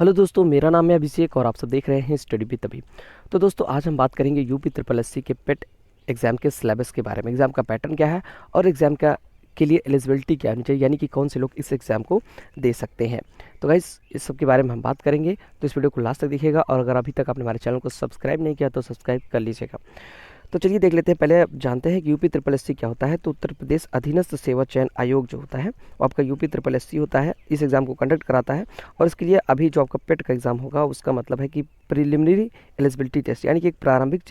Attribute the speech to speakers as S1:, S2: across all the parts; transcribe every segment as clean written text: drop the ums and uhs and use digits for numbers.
S1: Hello दोस्तों, मेरा नाम है अभिषेक और आप सब देख रहे हैं स्टडी विद अभी। तो दोस्तों, आज हम बात करेंगे यूपी ट्रिपल एससी के पेट एग्ज़ाम के सिलेबस के बारे में। एग्ज़ाम का पैटर्न क्या है और एग्ज़ाम का के लिए एलिजिबिलिटी क्या होनी चाहिए, यानी कि कौन से लोग इस एग्ज़ाम को दे सकते हैं। तो गाइस, इस सब के बारे में हम बात करेंगे, तो इस वीडियो को लास्ट तक देखिएगा। और अगर अभी तक आपने हमारे चैनल को सब्सक्राइब नहीं किया तो सब्सक्राइब कर लीजिएगा। तो चलिए देख लेते हैं। पहले आप जानते हैं कि यूपी ट्रिपल एससी क्या होता है। तो उत्तर प्रदेश अधीनस्थ सेवा चयन आयोग जो होता है वो आपका यूपी ट्रिपल एससी होता है। इस एग्ज़ाम को कंडक्ट कराता है और इसके लिए अभी जो आपका पेट का एग्ज़ाम होगा उसका मतलब है कि प्रिलिमिनरी एलिजिबिलिटी टेस्ट, यानी कि एक प्रारंभिक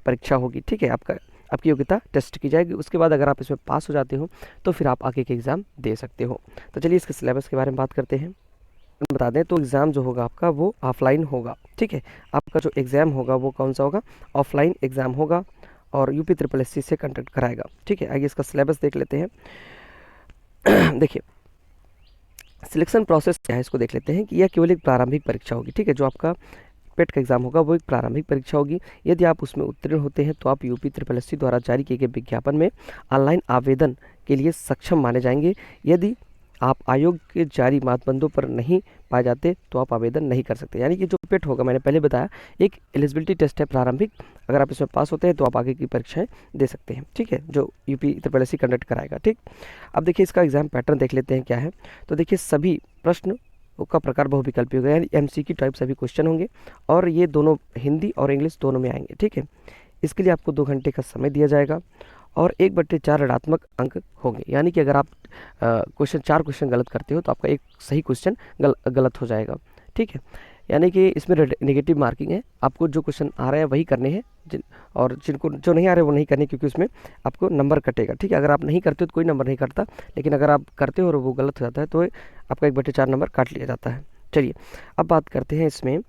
S1: परीक्षा होगी। ठीक है, आपकी योग्यता टेस्ट की जाएगी। उसके बाद अगर आप इसमें पास हो जाते हो तो फिर आप आगे के एग्ज़ाम दे सकते हो। तो चलिए इसके सिलेबस के बारे में बात करते हैं। बता दें तो एग्ज़ाम जो होगा आपका वो ऑफलाइन होगा। ठीक है, आपका जो एग्ज़ाम होगा वो कौन सा होगा, ऑफलाइन एग्ज़ाम होगा और यूपी ट्रिपल एससी से कंडक्ट कराएगा। ठीक है, आइए इसका सिलेबस देख लेते हैं। देखिए, सिलेक्शन प्रोसेस क्या है इसको देख लेते हैं कि यह केवल एक प्रारंभिक परीक्षा होगी। ठीक है, जो आपका पेट का एग्ज़ाम होगा वो एक प्रारंभिक परीक्षा होगी। यदि आप उसमें उत्तीर्ण होते हैं तो आप यूपी ट्रिपल एससी द्वारा जारी किए गए विज्ञापन में ऑनलाइन आवेदन के लिए सक्षम माने जाएंगे। यदि आप आयोग के जारी मापदंडों पर नहीं पाए जाते तो आप आवेदन नहीं कर सकते। यानी कि जो पेट होगा, मैंने पहले बताया, एक एलिजिबिलिटी टेस्ट है प्रारंभिक। अगर आप इसमें पास होते हैं तो आप आगे की परीक्षाएं दे सकते हैं। ठीक है, जो यूपी ट्रिपल एससी कंडक्ट कराएगा। ठीक, अब देखिए इसका एग्जाम पैटर्न देख लेते हैं क्या है। तो देखिए, सभी प्रश्न का प्रकार बहुविकल्पी होगा, यानी एमसीक्यू टाइप सभी क्वेश्चन होंगे और ये दोनों हिंदी और इंग्लिश दोनों में आएंगे। ठीक है, इसके लिए आपको 2 घंटे का समय दिया जाएगा और 1/4 ऋणात्मक अंक होंगे। यानी कि अगर आप क्वेश्चन 4 क्वेश्चन गलत करते हो तो आपका एक सही क्वेश्चन गलत हो जाएगा। ठीक है, यानी कि इसमें नेगेटिव मार्किंग है। आपको जो क्वेश्चन आ रहे हैं वही करने हैं, और जिनको जो नहीं आ रहे वो नहीं करने, क्योंकि उसमें आपको नंबर कटेगा। ठीक है, अगर आप नहीं करते हो तो कोई नंबर नहीं कटता, लेकिन अगर आप करते हो और वो गलत हो जाता है तो आपका 1/4 नंबर काट लिया जाता है। चलिए अब बात करते हैं इसमें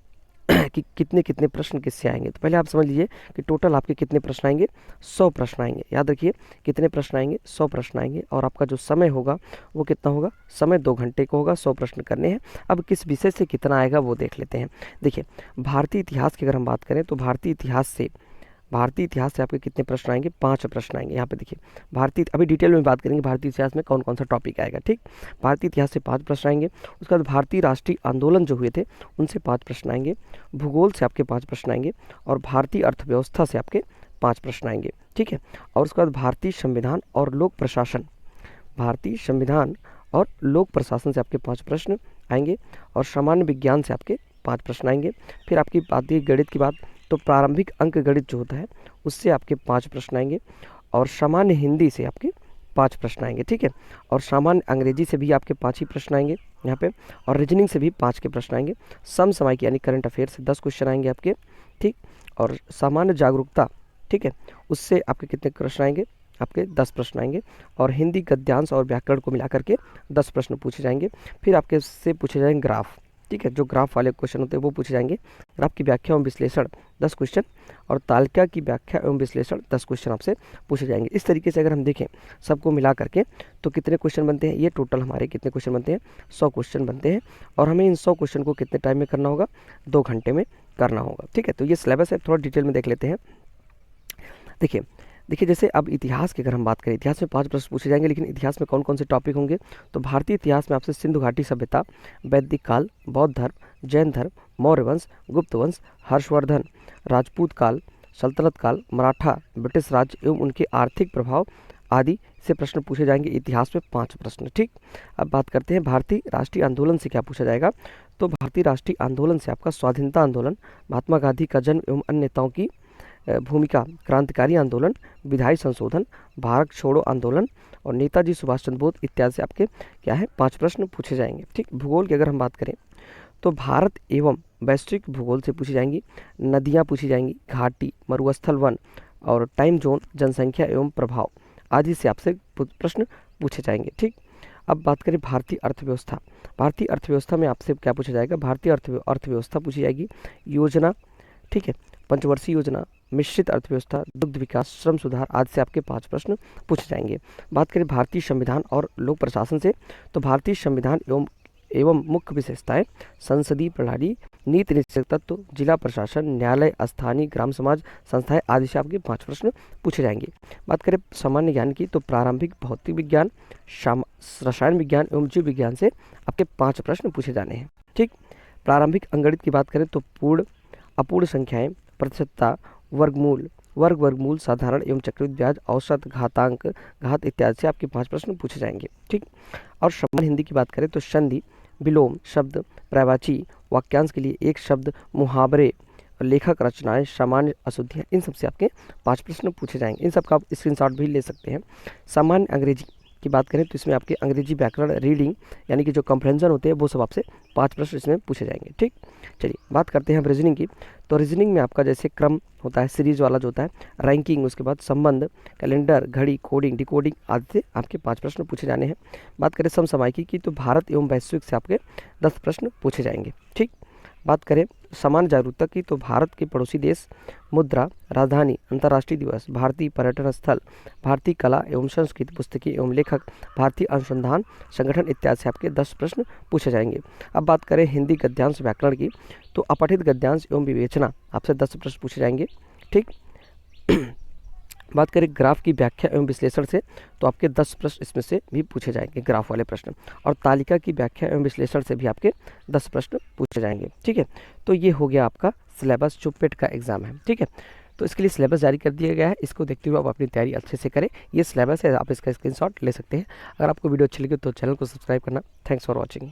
S1: कि कितने कितने प्रश्न किससे आएंगे। तो पहले आप समझ लीजिए कि टोटल आपके कितने प्रश्न आएंगे, 100 प्रश्न आएंगे। याद रखिए, कितने प्रश्न आएंगे, 100 प्रश्न आएंगे। और आपका जो समय होगा वो कितना होगा, समय 2 घंटे का होगा, 100 प्रश्न करने हैं। अब किस विषय से कितना आएगा वो देख लेते हैं। देखिए, भारतीय इतिहास की अगर हम बात करें तो भारतीय इतिहास से आपके कितने प्रश्न आएंगे, 5 प्रश्न आएंगे। यहाँ पे देखिए, अभी डिटेल में बात करेंगे भारतीय इतिहास में कौन कौन सा टॉपिक आएगा। ठीक, भारतीय इतिहास से 5 प्रश्न आएंगे। उसके बाद भारतीय राष्ट्रीय आंदोलन जो हुए थे उनसे 5 प्रश्न आएंगे। भूगोल से आपके 5 प्रश्न आएंगे और भारतीय अर्थव्यवस्था से आपके 5 प्रश्न आएंगे। ठीक है, और उसके बाद भारतीय संविधान और लोक प्रशासन से आपके 5 प्रश्न आएंगे और सामान्य विज्ञान से आपके 5 प्रश्न आएंगे। फिर आपकी बात है गणित की बात, तो प्रारंभिक अंक गणित जो होता है उससे आपके 5 प्रश्न आएंगे और सामान्य हिंदी से आपके 5 प्रश्न आएंगे। ठीक है, और सामान्य अंग्रेजी से भी आपके 5 ही प्रश्न आएंगे यहाँ पे, और रीजनिंग से भी 5 के प्रश्न आएंगे। समसामयिक यानी करंट अफेयर से 10 क्वेश्चन आएंगे आपके। ठीक, और सामान्य जागरूकता, ठीक है, उससे आपके कितने प्रश्न आएंगे, आपके 10 प्रश्न आएंगे। और हिंदी गद्यांश और व्याकरण को मिला करके 10 प्रश्न पूछे जाएंगे। फिर आपके से पूछे जाएंगे ग्राफ। ठीक है, जो ग्राफ वाले क्वेश्चन होते हैं वो पूछे जाएंगे। ग्राफ की व्याख्या एवं विश्लेषण 10 क्वेश्चन और तालिका की व्याख्या एवं विश्लेषण 10 क्वेश्चन आपसे पूछे जाएंगे। इस तरीके से अगर हम देखें सबको मिला करके तो कितने क्वेश्चन बनते हैं, ये टोटल हमारे कितने क्वेश्चन बनते हैं, 100 क्वेश्चन बनते हैं। और हमें इन 100 क्वेश्चन को कितने टाइम में करना होगा, 2 घंटे में करना होगा। ठीक है, तो ये सिलेबस है, थोड़ा डिटेल में देख लेते हैं। देखिए, जैसे अब इतिहास की अगर हम बात करें, इतिहास में 5 प्रश्न पूछे जाएंगे, लेकिन इतिहास में कौन कौन से टॉपिक होंगे। तो भारतीय इतिहास में आपसे सिंधु घाटी सभ्यता, वैदिक काल, बौद्ध धर्म, जैन धर्म, मौर्य वंश, गुप्त वंश, हर्षवर्धन, राजपूत काल, सल्तनत काल, मराठा, ब्रिटिश राज एवं उनके आर्थिक प्रभाव आदि से प्रश्न पूछे जाएंगे। इतिहास में 5 प्रश्न। ठीक, अब बात करते हैं भारतीय राष्ट्रीय आंदोलन से क्या पूछा जाएगा। तो भारतीय राष्ट्रीय आंदोलन से आपका स्वाधीनता आंदोलन, महात्मा गांधी का जन्म एवं अन्य नेताओं की भूमिका, क्रांतिकारी आंदोलन, विधायी संशोधन, भारत छोड़ो आंदोलन और नेताजी सुभाष चंद्र बोस इत्यादि से आपके क्या है, 5 प्रश्न पूछे जाएंगे। ठीक, भूगोल की अगर हम बात करें तो भारत एवं वैश्विक भूगोल से पूछी जाएंगी, नदियाँ पूछी जाएंगी, घाटी, मरुस्थल, वन और टाइम जोन, जनसंख्या एवं प्रभाव आदि से आपसे प्रश्न पूछे जाएंगे। ठीक, अब बात करें भारतीय अर्थव्यवस्था। भारतीय अर्थव्यवस्था में आपसे क्या पूछा जाएगा, भारतीय अर्थव्यवस्था पूछी जाएगी, योजना, ठीक है, पंचवर्षीय योजना, मिश्रित अर्थव्यवस्था, दुग्ध विकास, श्रम सुधार आदि से आपके 5 प्रश्न पूछे जाएंगे। बात करें भारतीय संविधान और लोक प्रशासन से, तो भारतीय संविधान एवं मुख्य विशेषताएं, संसदीय प्रणाली, नीति निश्चय तत्व, जिला प्रशासन, न्यायालय, स्थानीय ग्राम समाज संस्थाएं आदि से आपके 5 प्रश्न पूछे जाएंगे। बात करें सामान्य ज्ञान की, तो प्रारंभिक भौतिक विज्ञान, रसायन विज्ञान एवं जीव विज्ञान से आपके 5 प्रश्न पूछे जाने हैं। ठीक, प्रारंभिक अंकगणित की बात करें तो पूर्ण अपूर्ण संख्याएं, प्रतिशतता, वर्गमूल, वर्गमूल, साधारण एवं चक्रवृद्धि ब्याज, औसत, घातांक, घात इत्यादि से आपके 5 प्रश्न पूछे जाएंगे। ठीक। और सामान्य हिंदी की बात करें तो संधि, विलोम शब्द, पर्यायवाची, वाक्यांश के लिए एक शब्द, मुहावरे, लेखक रचनाएं, सामान्य अशुद्धियाँ, इन सब से आपके 5 प्रश्न पूछे जाएंगे। इन सब का आप स्क्रीनशॉट भी ले सकते हैं। सामान्य अंग्रेजी की बात करें तो इसमें आपके अंग्रेजी व्याकरण, रीडिंग यानी कि जो कंप्रेंजन होते हैं वो सब आपसे 5 प्रश्न इसमें पूछे जाएंगे। ठीक। चलिए बात करते हैं हम रीजनिंग की। तो रीजनिंग में आपका जैसे क्रम होता है, सीरीज वाला जो होता है, रैंकिंग, उसके बाद संबंध, कैलेंडर, घड़ी, कोडिंग, डिकोडिंग आदि से आपके 5 प्रश्न पूछे जाने हैं। बात करें समसामयिकी की तो भारत एवं वैश्विक से आपके 10 प्रश्न पूछे जाएंगे। ठीक। बात करें समान जागरूकता की तो भारत के पड़ोसी देश, मुद्रा, राजधानी, अंतर्राष्ट्रीय दिवस, भारतीय पर्यटन स्थल, भारतीय कला एवं संस्कृति, पुस्तकें एवं लेखक, भारतीय अनुसंधान संगठन इत्यादि से आपके 10 प्रश्न पूछे जाएंगे। अब बात करें हिंदी गद्यांश व्याकरण की तो अपठित गद्यांश एवं विवेचना आपसे 10 प्रश्न पूछे जाएंगे। ठीक। बात करें ग्राफ की व्याख्या एवं विश्लेषण से तो आपके 10 प्रश्न इसमें से भी पूछे जाएंगे, ग्राफ वाले प्रश्न। और तालिका की व्याख्या एवं विश्लेषण से भी आपके 10 प्रश्न पूछे जाएंगे। ठीक है। तो ये हो गया आपका सिलेबस जो पेट का एग्जाम है। ठीक है। तो इसके लिए सिलेबस जारी कर दिया गया है, इसको देखते हुए आप अपनी तैयारी अच्छे से करें। ये सिलेबस है, आप इसका स्क्रीनशॉट ले सकते हैं। अगर आपको वीडियो अच्छी लगी तो चैनल को सब्सक्राइब करना। Thanks for watching.